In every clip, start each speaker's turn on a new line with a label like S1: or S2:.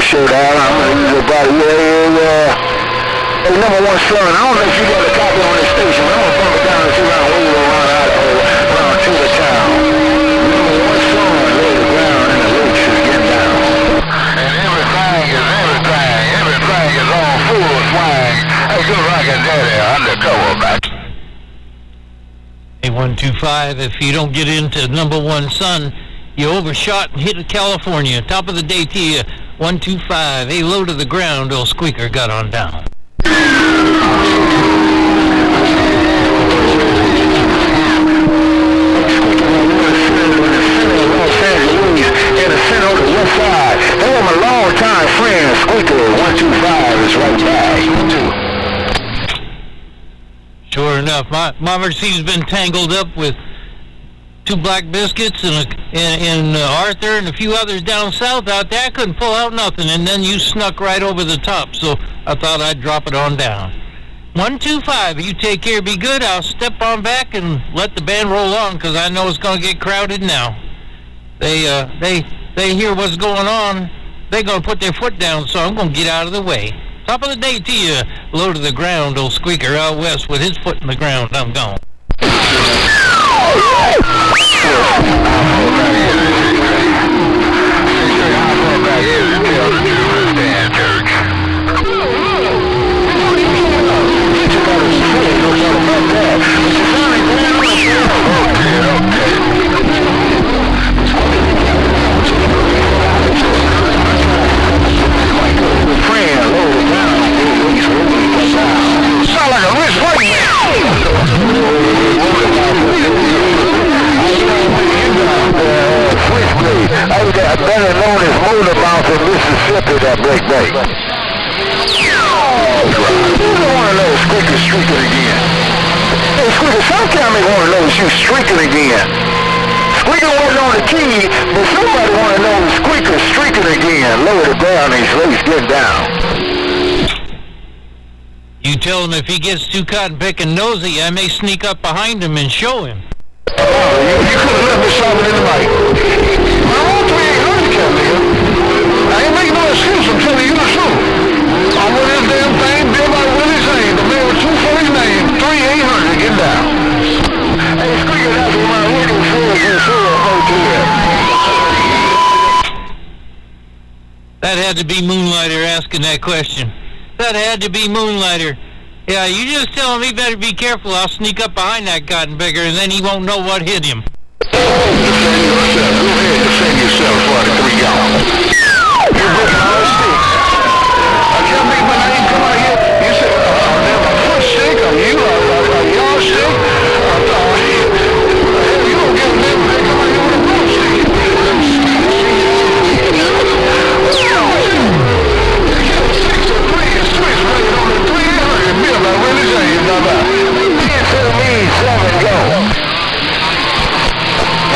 S1: appreciate that. I'm going to use it about hey, number one son, I don't know if you got a copy on this station, but I'm going to bump it down and see around where you around around to the town. Number one son, lay the ground and the lakes is getting down. And everything is on full swing. Hey, good rockin' daddy, undercover, man.
S2: Hey, 125, if you don't get into number one son, you overshot and hit California. Top of the day to you, 125. Hey, low to the ground, old squeaker got on down. In the center of the west side. They were my long-time friend, Squeaker. 125 is right back. Sure enough, my Mercedes been tangled up with two black biscuits and Arthur and a few others down south out there. I couldn't pull out nothing, and then you snuck right over the top, so I thought I'd drop it on down. 125, you take care, be good. I'll step on back and let the band roll on, because I know it's going to get crowded now. They hear what's going on. They're going to put their foot down, so I'm going to get out of the way. Top of the day to you, low to the ground, old squeaker out west with his foot in the ground. I'm gone.
S1: Sound like a rich white I better known as motor mouth in Mississippi that break day. You don't want to know Squeaker streaking again. Hey, Squeaker, sometimes they want to know you streaking again. Squeaker wasn't on the key, but somebody want to know Squeaker streaking again. Lower the ground and his legs get down.
S2: You tell him if he gets too cotton picking nosy, I may sneak up behind him and show him.
S1: Oh, you could have left me something in the night. My own 3-800 kept me here. I ain't making no excuse, I'm telling you the truth. I'm with this damn thing, built by Willie's name. The man with 2 for his name, 3-800, get down. Hey, Squeaker, that's what my looking for is
S2: That had to be Moonlighter asking that question. That had to be Moonlighter. Yeah, you just tell him he better be careful. I'll sneak up behind that cotton picker, and then he won't know what hit him.
S1: Go ahead, defend yourself for the 3 gallons. You're breaking all the sticks. I can't make my name come out here. You said, a foot stick, a yard stick. You don't give a damn if they come out here with a broomstick.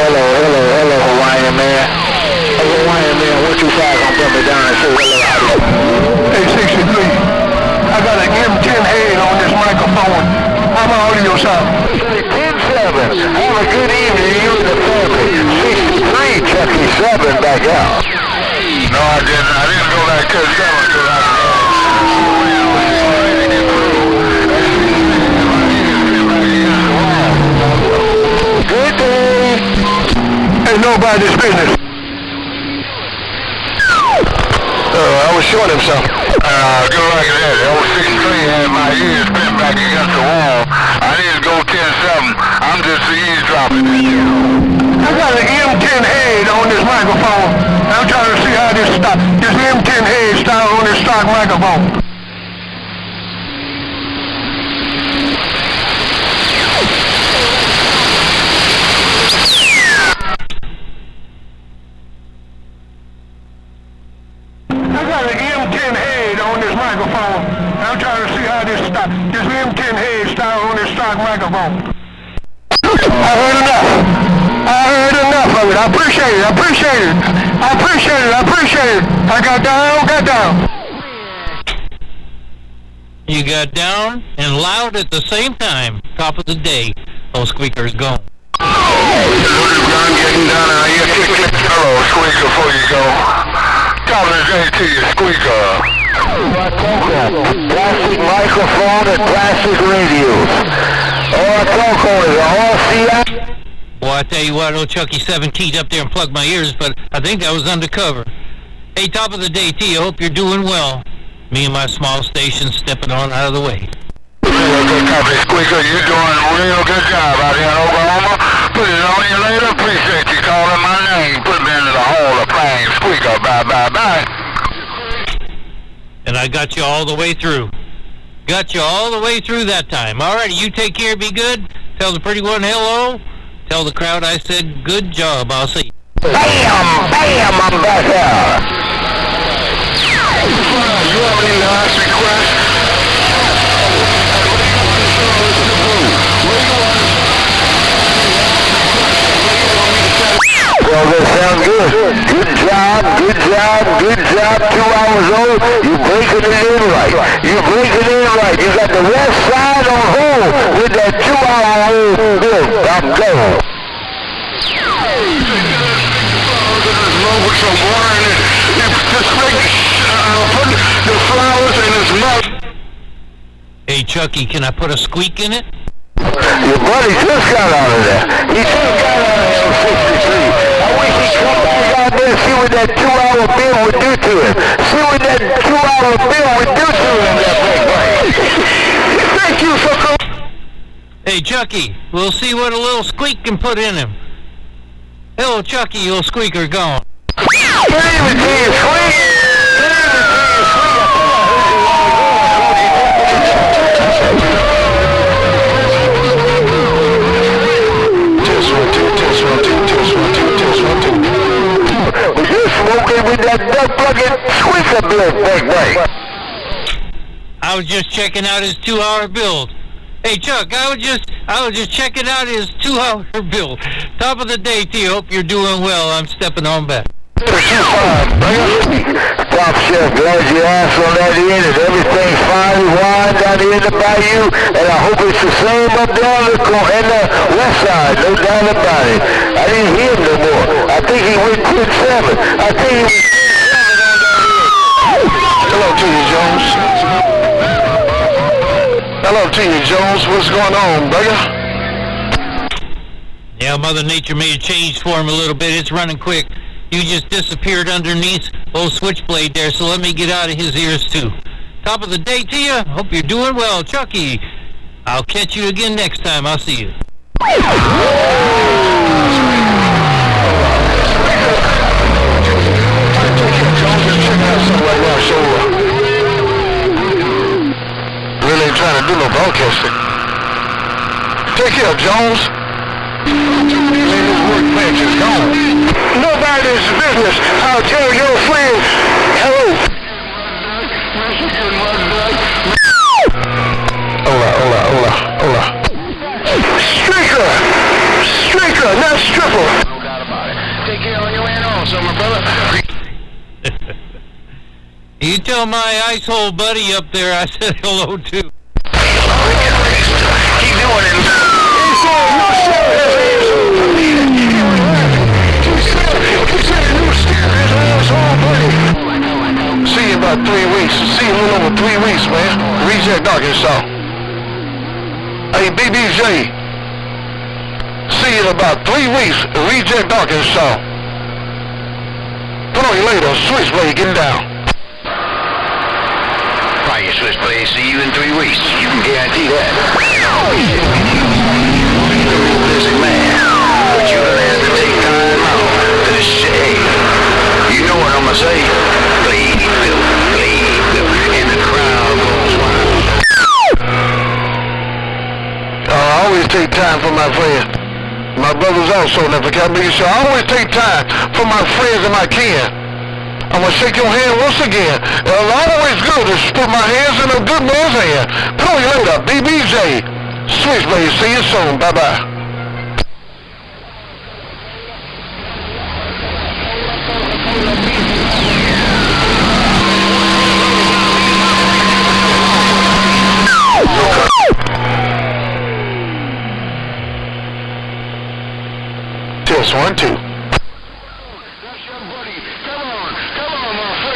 S1: Hello, Hawaiian man. Hey, Hawaiian man, 125 gonna put me down and say hello. Hey, 63. I got an M10 head on this microphone. How my audio sound? 10-7. Have a good evening, you and the family. 63, Chucky 7 back out. No, I didn't. I didn't go back to 7 because I Good day. Ain't nobody's business. I was showing him something. Good like that. Old 63 had my ears bent back against the wall. I need to go 10-7. I'm just eavesdropping. I got an M10 head on this microphone. I'm trying to see how this M10 head style on this stock microphone. Microphone. I'm trying to see how this M10 head style on this stock microphone. I heard enough of it. I appreciate it. I got down.
S2: You got down and loud at the same time. Top of the day. Those squeakers gone.
S1: Getting down. Hello, Squeaker, before you go. top of the day to you, squeaker. Plastic microphone and plastic radios. UnderCover is all CI.
S2: Well, I tell you what, old Chucky 17 up there and plugged my ears, but I think that was UnderCover. Hey, top of the day to you. Hope you're doing well. Me and my small station stepping on out of the way.
S1: Real good copy, squeaker. You're doing a real good job out here in Oklahoma. Put it on you later. Appreciate you calling my name. Put me into the hall of fame, squeaker. Bye, bye, bye.
S2: And I got you all the way through. Got you all the way through that time. All right, you take care, be good. Tell the pretty one hello. Tell the crowd I said good job. I'll see you.
S1: Bam! Bam! I'm back out. You have any last requests? Well, that sounds good. Good job, good job, good job. 2 hours old. You're breaking it in right. You're breaking it in right. You got the west side on hold with that 2-hour-old build. I'm going. With some water in it. Just make put the flowers in his mouth.
S2: Hey, Chucky, can I put a squeak in it?
S1: Your buddy just got out of there. He just got out of L63. I wish he'd come back out there and see what that 2-hour bill would do to him. See what that 2-hour bill would do to him, that big boy. Thank you for coming.
S2: Hey, Chucky, we'll see what a little squeak can put in him. Hello, Chucky, you little squeaker gone.
S1: Good evening to you, sweet. Good evening to you, sweet. Was you smoking with that duck bucket squeaker build, big boy?
S2: I was just checking out his 2-hour build. Hey, Chuck, I was just checking out his 2-hour build. Top of the day to you. Hope you're doing well. I'm stepping on back.
S1: Top chef, glad you asked on that end, and everything's fine and wide down here in the bayou, and I hope it's the same up there on the west side, no doubt about it. I didn't hear him no more. I think he went 10-7. I think he was 10-7 on that end. Hello to you, Jones. Hello to you, Jones. What's going on, brother?
S2: Yeah, Mother Nature made a change for him a little bit. It's running quick. You just disappeared underneath old switchblade there, so let me get out of his ears too. Top of the day to you. Hope you're doing well, Chucky. I'll catch you again next time. I'll see you.
S1: Really ain't trying to do no broadcasting. Take care, Jones. This workbench is gone. Nobody's business. I'll tell your friends. Hello. Hola. Streaker, not stripper. No doubt about it. Take care on your way home, summer brother.
S2: You tell my ice hole buddy up there I said hello too.
S1: Keep doing it. See you in about 3 weeks. See you in a little over 3 weeks, man. Reject Arkansas. Hey, BBJ. See you in about 3 weeks. Reject Arkansas. Put on your later. Switchblade, getting down. Right, your Switchblade. See you in 3 weeks. You can guarantee that. Busy man. But you have to take time out to shave. You know what I'm gonna say? Bleed, and the crowd goes wild. I always take time for my friends. My brothers also never can be sure. I always take time for my friends and my kin. I'm gonna shake your hand once again. It's always good to put my hands in a good man's hand. Put on your later, BBJ. Switchblade, see you soon. Bye-bye. Test 1, 2. That's your buddy. Come on, my friend.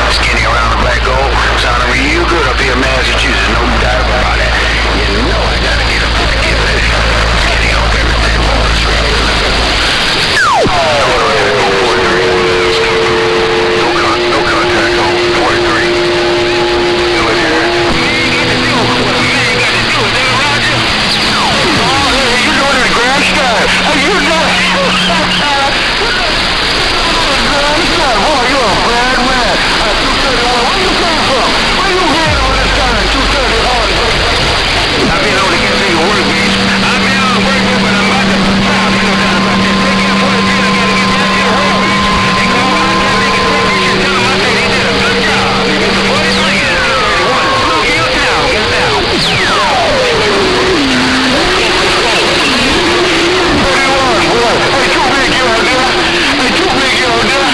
S1: Skinny around the black gold. Sounding real good up here in Massachusetts, no doubt about it. You know I gotta get up there to get ready. Skinny on everything. No contact on 43. You look here. You doing it, Grand Sky? Hey, you know boy, you're a bad man. 230 where you came from? Where you headed all this time? 230 hard. I've been able to get me to work, bitch. I've been able to work, but I'm about to stop. You know that about that. They get 43, I gotta get back to the road, bitch. They call out there, they get that bitch, and tell them I say they did a good job. It's a 43 and 31. Look, get down, get down. 31, boy. Hey, too big you out there. Hey, too big you out there.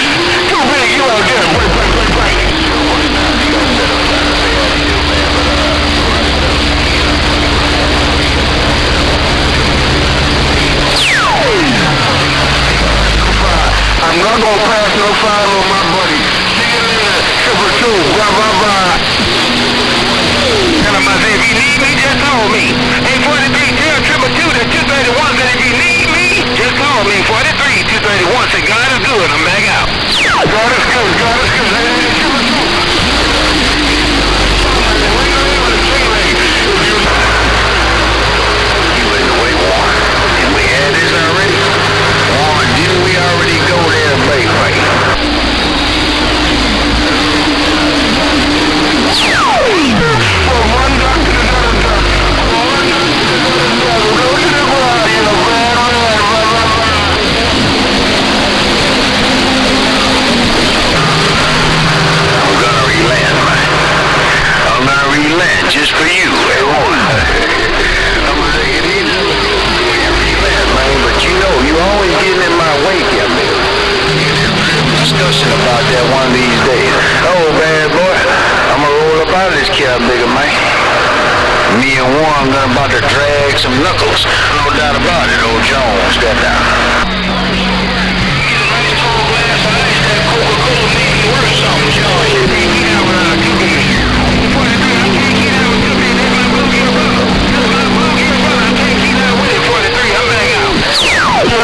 S1: Too big you out there. Break. I'm not gonna pass no fire on my buddy. See you later, 222. Bye. Tell him I say, if you need me, just call me. 843, tell 222 that 231 said if you need me, just call me. 43, 231 said God is good, I'm back out. God is good. Just for you, everyone. I'm gonna take it easy. Man, but you know, you always getting in my way, yeah, man. Discussion about that one of these days. Oh, bad boy, I'm gonna roll up out of this car, bigger man. Me and Warren gonna about to drag some knuckles. No doubt about it, old Jones got down.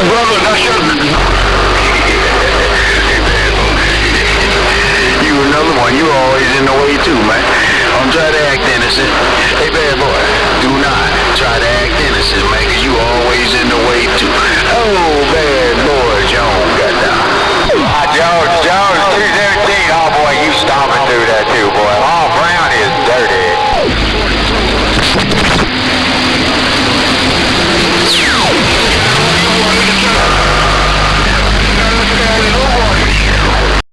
S1: Brother, that's your... You another one. You always in the way too, man. I'm trying to act innocent.